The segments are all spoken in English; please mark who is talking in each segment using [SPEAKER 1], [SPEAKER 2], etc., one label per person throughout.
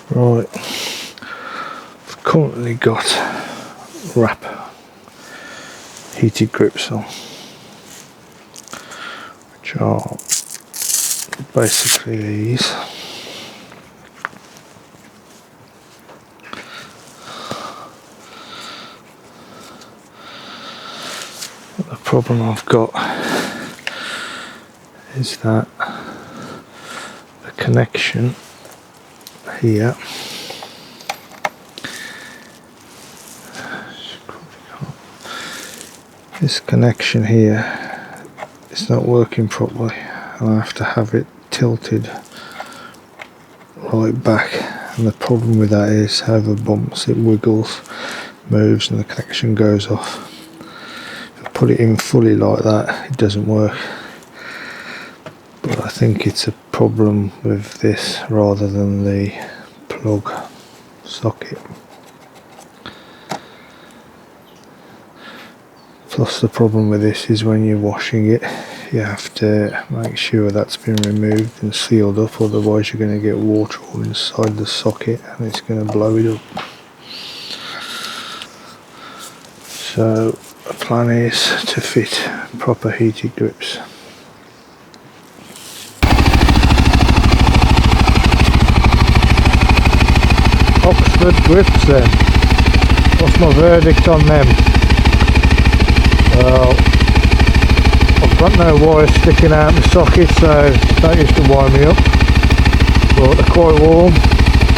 [SPEAKER 1] Right, I've currently got wrap heated grips on, which are basically these. The problem I've got is that the connection here is not working properly, and I have to have it tilted right back, and the problem with that is however bumps it wiggles, moves, and the connection goes off. If I put it in fully like that, it doesn't work, but I think it's a problem with this rather than the plug socket. Plus the problem with this is when you're washing it, you have to make sure that's been removed and sealed up, otherwise you're going to get water all inside the socket and it's going to blow it up. So the plan is to fit proper heated grips. Oxford grips then. What's my verdict on them? Well, I've got no wires sticking out the socket, so that used to wind me up, but they're quite warm.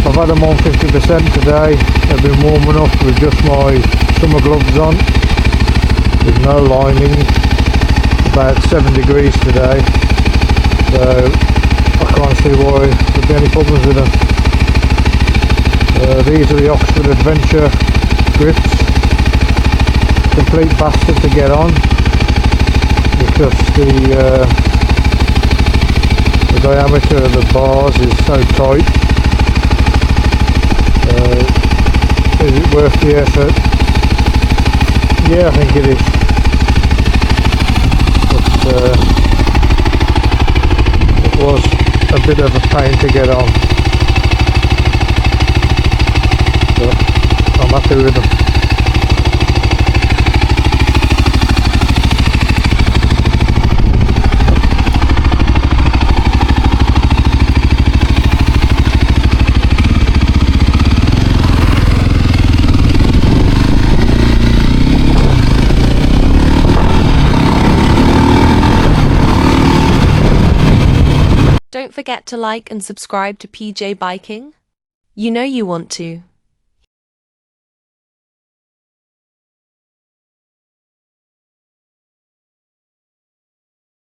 [SPEAKER 1] I've had them on 50% today. They've been warm enough with just my summer gloves on, with no lining, about 7 degrees today, so I can't see why there'd be any problems with them. These are the Oxford Adventure grips. Complete bastard to get on because the diameter of the bars is so tight. Is it worth the effort? Yeah, I think it is. But it was a bit of a pain to get on, but I'm happy with them.
[SPEAKER 2] Don't forget to like and subscribe to PJ Biking. You know you want to.